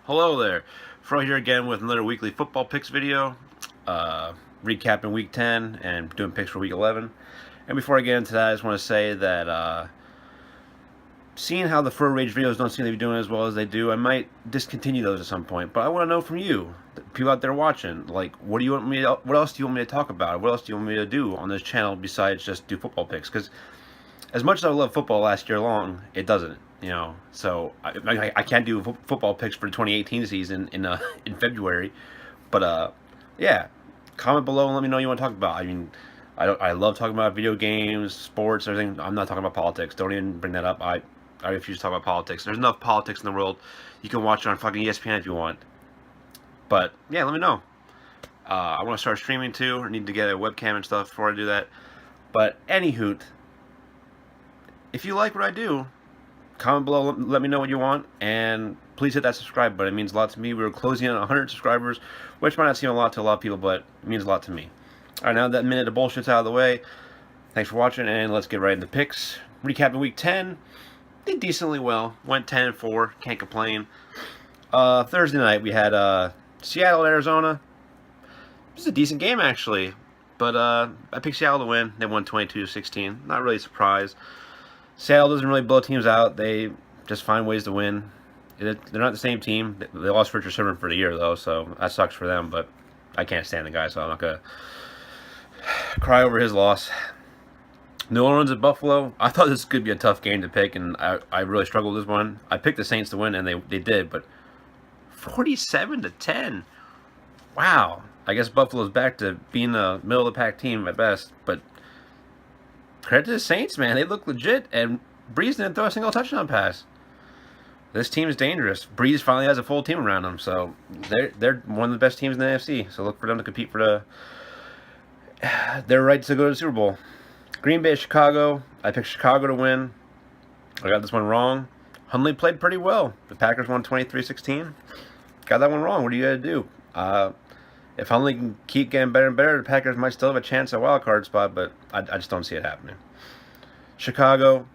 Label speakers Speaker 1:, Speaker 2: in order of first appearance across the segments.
Speaker 1: Hello there, Fro here again with another weekly football picks video, recapping week 10 and doing picks for week 11. And before I get into that, I just want to say that seeing how the Fro Rage videos don't seem to be doing as well as they do, I might discontinue those at some point. But I want to know from you, the people out there watching, like, what else do you want me to talk about? What else do you want me to do on this channel besides just do football picks? Because as much as I love football last year long, it doesn't. So I can't do football picks for the 2018 season in February, but yeah, comment below and let me know what you want to talk about. I mean, I love talking about video games, sports, everything. I'm not talking about politics. Don't even bring that up. I refuse to talk about politics. There's enough politics in the world. You can watch it on fucking ESPN if you want. But yeah, let me know. I want to start streaming too. I need to get a webcam and stuff before I do that. But anywho, if you like what I do, comment below, let me know what you want, and please hit that subscribe button. It means a lot to me. We're closing in on 100 subscribers, which might not seem a lot to a lot of people, but it means a lot to me. Alright, now that minute of bullshit's out of the way, thanks for watching, and let's get right into picks. Recapping week 10, did decently well. Went 10-4, can't complain. Thursday night, we had Seattle at Arizona. This is a decent game, actually, but I picked Seattle to win. They won 22-16. Not really a surprise. Seattle doesn't really blow teams out. They just find ways to win. They're not the same team. They lost Richard Sherman for the year, though, so that sucks for them, but I can't stand the guy, so I'm not going to cry over his loss. New Orleans at Buffalo. I thought this could be a tough game to pick, and I really struggled with this one. I picked the Saints to win, and they did, but 47-10. Wow. I guess Buffalo's back to being a middle-of-the-pack team at best, but credit to the Saints, man. They look legit, and Breeze didn't throw a single touchdown pass. This team is dangerous. Breeze finally has a full team around them, so they're one of the best teams in the NFC. So look for them to compete for their right to go to the Super Bowl. Green Bay, Chicago. I picked Chicago to win. I got this one wrong. Hundley played pretty well. The Packers won 23-16. Got that one wrong. What do you got to do? If Hundley can keep getting better and better, the Packers might still have a chance at a wild card spot, but I just don't see it happening. Chicago,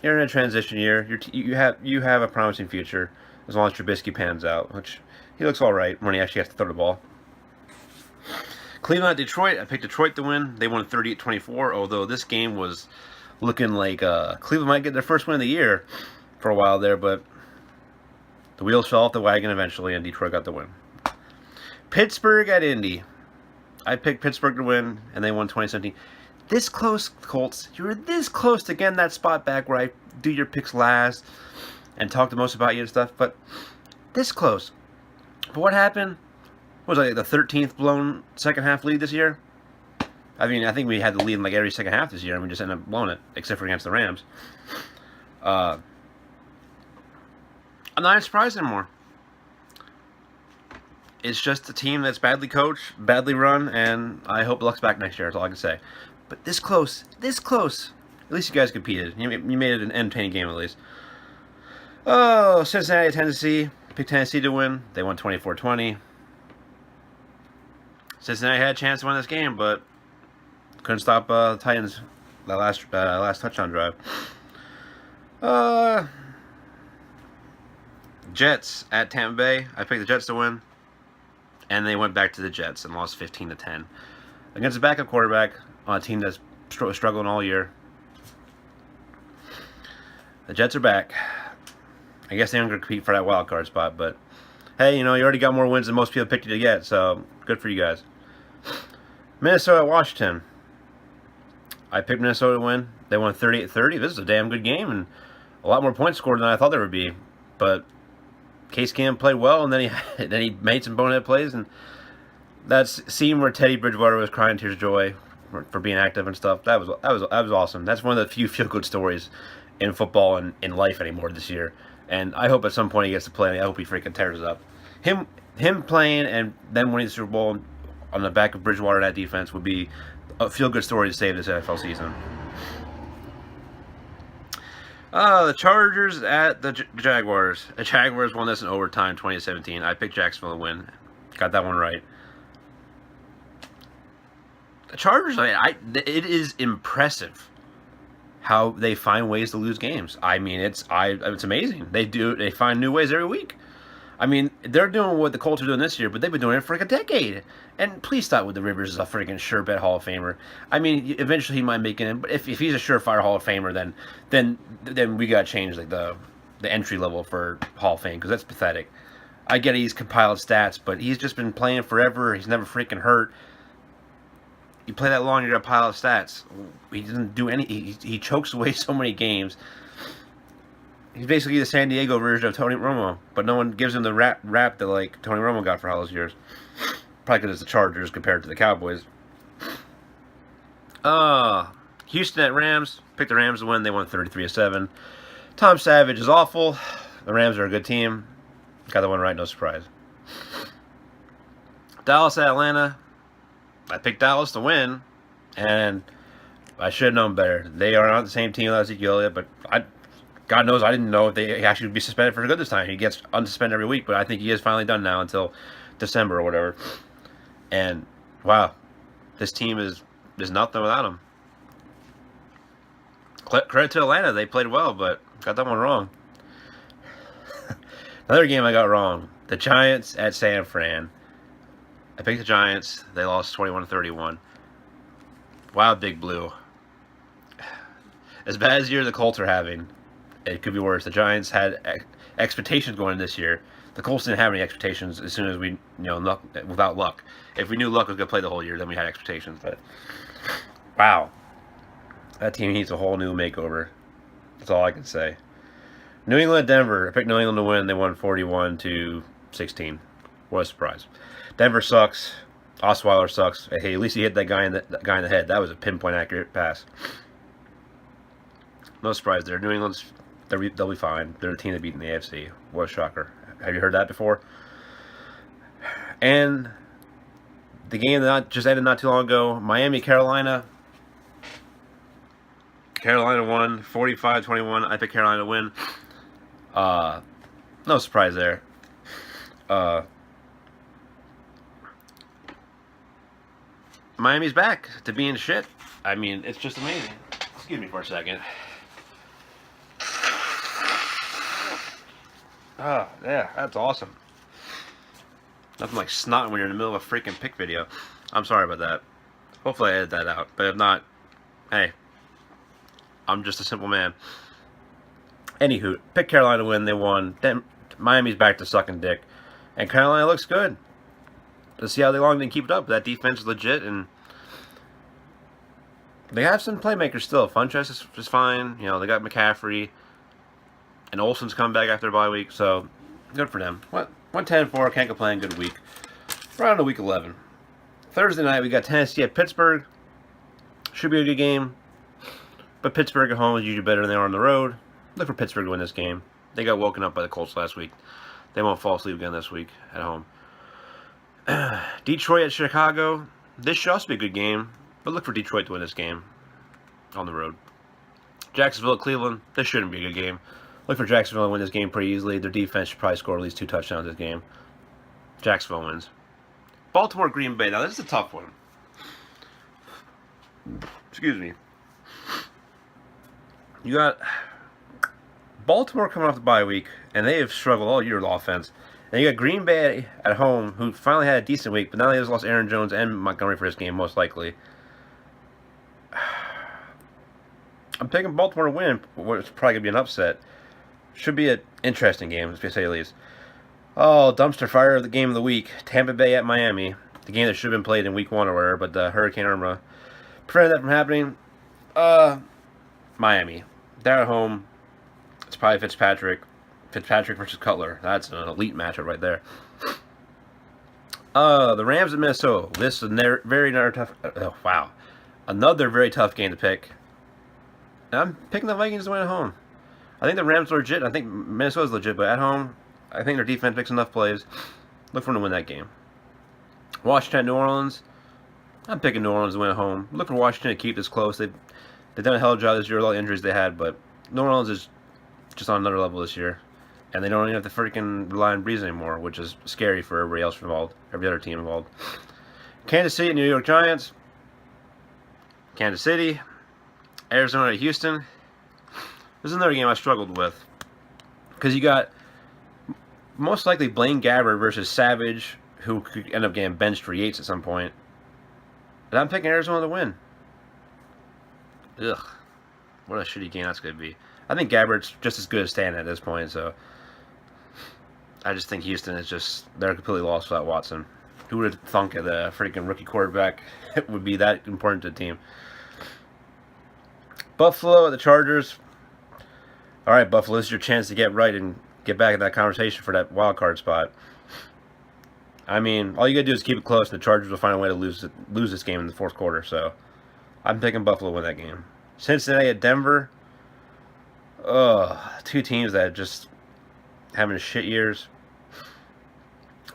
Speaker 1: you're in a transition year. You have a promising future as long as Trubisky pans out, which he looks all right when he actually has to throw the ball. Cleveland at Detroit. I picked Detroit to win. They won 38-24, although this game was looking like Cleveland might get their first win of the year for a while there, but the wheels fell off the wagon eventually, and Detroit got the win. Pittsburgh at Indy. I picked Pittsburgh to win, and they won 2017. This close, Colts. You were this close to getting that spot back where I do your picks last and talk the most about you and stuff, but this close. But what happened? What was it, like the 13th blown second half lead this year? I mean, I think we had the lead in like every second half this year, and we just ended up blowing it, except for against the Rams. I'm not surprised anymore. It's just a team that's badly coached, badly run, and I hope Luck's back next year. That's all I can say. But this close. At least you guys competed. You made it an entertaining game at least. Oh, Cincinnati at Tennessee. Picked Tennessee to win. They won 24-20. Cincinnati had a chance to win this game, but couldn't stop the Titans that last touchdown drive. Jets at Tampa Bay. I picked the Jets to win. And they went back to the Jets and lost 15-10 against a backup quarterback on a team that's struggling all year. The Jets are back. I guess they aren't going to compete for that wild card spot, but hey, you already got more wins than most people picked you to get, so good for you guys. Minnesota at Washington. I picked Minnesota to win. They won 38-30. This is a damn good game, and a lot more points scored than I thought there would be, but Case Keenum played well, and then he made some bonehead plays, and that scene where Teddy Bridgewater was crying tears of joy for being active and stuff. That was awesome. That's one of the few feel-good stories in football and in life anymore this year. And I hope at some point he gets to play. I hope he freaking tears it up. Him playing and then winning the Super Bowl on the back of Bridgewater and that defense would be a feel-good story to save this NFL season. The Chargers at the Jaguars. The Jaguars won this in overtime, 2017. I picked Jacksonville to win. Got that one right. The Chargers, it is impressive how they find ways to lose games. I mean, it's amazing. They find new ways every week. I mean, they're doing what the Colts are doing this year, but they've been doing it for like a decade. And please stop with the Rivers is a freaking sure bet Hall of Famer. I mean, eventually he might make it in, but if he's a surefire Hall of Famer, then we gotta change like the entry level for Hall of Fame because that's pathetic. I get he's compiled stats, but he's just been playing forever. He's never freaking hurt. You play that long, you're gonna pile of stats. He doesn't do any. He chokes away so many games. He's basically the San Diego version of Tony Romo, but no one gives him the rap that like Tony Romo got for all those years. Probably because it's the Chargers compared to the Cowboys. Houston at Rams. Picked the Rams to win. They won 33-7. Tom Savage is awful. The Rams are a good team. Got the one right, no surprise. Dallas at Atlanta. I picked Dallas to win, and I should have known better. They are not the same team as Ezekiel Elliott, but God knows I didn't know if they actually would be suspended for good this time. He gets unsuspended every week, but I think he is finally done now until December or whatever. And wow, this team is nothing without him. Credit to Atlanta, they played well, but got that one wrong. Another game I got wrong. The Giants at San Fran. I picked the Giants. They lost 21-31. Wow, Big Blue. As bad as the year the Colts are having, it could be worse. The Giants had expectations going in this year. The Colts didn't have any expectations as soon as we, without luck. If we knew luck was going to play the whole year, then we had expectations. But, wow. That team needs a whole new makeover. That's all I can say. New England at Denver. I picked New England to win. They won 41-16. What a surprise. Denver sucks. Osweiler sucks. Hey, at least he hit that guy in the head. That was a pinpoint accurate pass. No surprise there. New England's they'll be fine. They're the team that beat in the AFC. What a shocker. Have you heard that before? And the game that just ended not too long ago, Miami, Carolina. Carolina won 45-21. I picked Carolina to win. No surprise there. Miami's back to being shit. I mean, it's just amazing. Excuse me for a second. Oh, yeah, that's awesome. Nothing like snot when you're in the middle of a freaking pick video. I'm sorry about that. Hopefully I edit that out. But if not, hey, I'm just a simple man. Anywho, pick Carolina to win. They won. Then Miami's back to sucking dick. And Carolina looks good. Let's see how long they can keep it up. That defense is legit, and they have some playmakers still. Funchess is fine. They got McCaffrey. And Olsen's come back after a bye week, so good for them. 110-4, can't complain, good week. We're on to week 11. Thursday night, we got Tennessee at Pittsburgh. Should be a good game. But Pittsburgh at home is usually better than they are on the road. Look for Pittsburgh to win this game. They got woken up by the Colts last week. They won't fall asleep again this week at home. Detroit at Chicago. This should also be a good game, but look for Detroit to win this game on the road. Jacksonville at Cleveland. This shouldn't be a good game. Look for Jacksonville to win this game pretty easily. Their defense should probably score at least 2 touchdowns this game. Jacksonville wins. Baltimore, Green Bay. Now, this is a tough one. Excuse me. You got Baltimore coming off the bye week, and they have struggled all year with offense. And you got Green Bay at home, who finally had a decent week, but now they just lost Aaron Jones and Montgomery for this game, most likely. I'm picking Baltimore to win. It's probably going to be an upset. Should be an interesting game, to say the least. Oh, dumpster fire of the game of the week. Tampa Bay at Miami. The game that should have been played in week 1 or whatever, but Hurricane Irma prevented that from happening. Miami. They're at home. It's probably Fitzpatrick. Fitzpatrick versus Cutler. That's an elite matchup right there. The Rams at Minnesota. This is another tough. Oh, wow. Another very tough game to pick. I'm picking the Vikings to win at home. I think the Rams are legit. I think Minnesota's legit, but at home, I think their defense makes enough plays. Look for them to win that game. Washington at New Orleans. I'm picking New Orleans to win at home. Look for Washington to keep this close. They've done a hell of a job this year with all the injuries they had, but New Orleans is just on another level this year. And they don't even have to freaking rely on Breeze anymore, which is scary for everybody else involved, every other team involved. Kansas City, New York Giants. Kansas City. Arizona at Houston. This is another game I struggled with. Because you got most likely Blaine Gabbert versus Savage, who could end up getting benched for Yates at some point. And I'm picking Arizona to win. Ugh. What a shitty game that's going to be. I think Gabbert's just as good as Stan at this point, so I just think Houston is just, they're completely lost without Watson. Who would have thunk that the freaking rookie quarterback would be that important to the team? Buffalo at the Chargers. All right, Buffalo, this is your chance to get right and get back in that conversation for that wild card spot. I mean, all you gotta do is keep it close, and the Chargers will find a way to lose this game in the fourth quarter. So, I'm picking Buffalo to win that game. Cincinnati at Denver. Two teams that are just having shit years.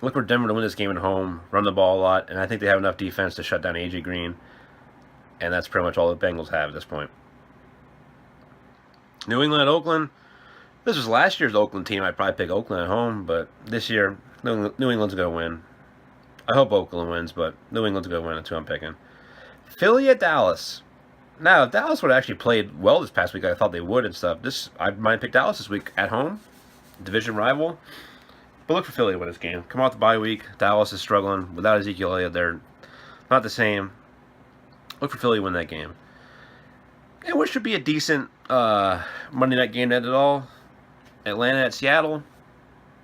Speaker 1: Look for Denver to win this game at home, run the ball a lot, and I think they have enough defense to shut down AJ Green. And that's pretty much all the Bengals have at this point. New England at Oakland. This was last year's Oakland team. I'd probably pick Oakland at home, but this year, New England's going to win. I hope Oakland wins, but New England's going to win. That's who I'm picking. Philly at Dallas. Now, if Dallas would have actually played well this past week, I thought they would and stuff. I might pick Dallas this week at home. Division rival. But look for Philly to win this game. Come off the bye week. Dallas is struggling. Without Ezekiel Elliott, they're not the same. Look for Philly to win that game. And what should be a decent Monday night game at all. Atlanta at Seattle.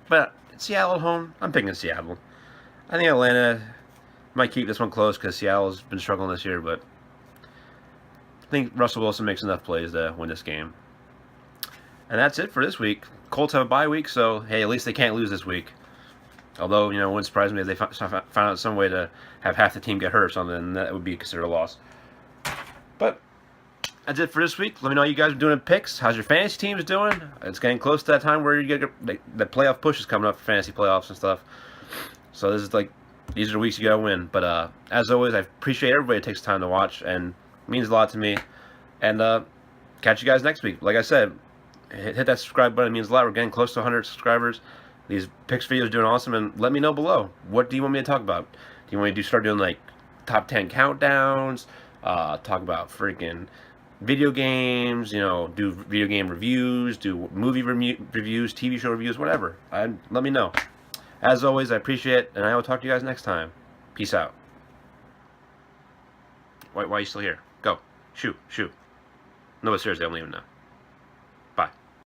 Speaker 1: But Seattle at home, I'm picking Seattle. I think Atlanta might keep this one close because Seattle's been struggling this year, but I think Russell Wilson makes enough plays to win this game. And that's it for this week. Colts have a bye week, so hey, at least they can't lose this week. Although, it wouldn't surprise me if they found out some way to have half the team get hurt or something, and that would be considered a loss. But that's it for this week. Let me know how you guys are doing in picks. How's your fantasy teams doing? It's getting close to that time where you get the playoff push is coming up for fantasy playoffs and stuff. So these are the weeks you gotta win. But as always, I appreciate everybody that takes time to watch, and it means a lot to me. And catch you guys next week. Like I said, hit that subscribe button. It means a lot. We're getting close to 100 subscribers. These picks videos are doing awesome, and let me know below. What do you want me to talk about? Do you want me to start doing like top 10 countdowns? Talk about freaking video games, do video game reviews, do movie reviews, TV show reviews, whatever. Let me know. As always, I appreciate it, and I will talk to you guys next time. Peace out. Why are you still here? Go. Shoot. No, but seriously, I'm leaving now.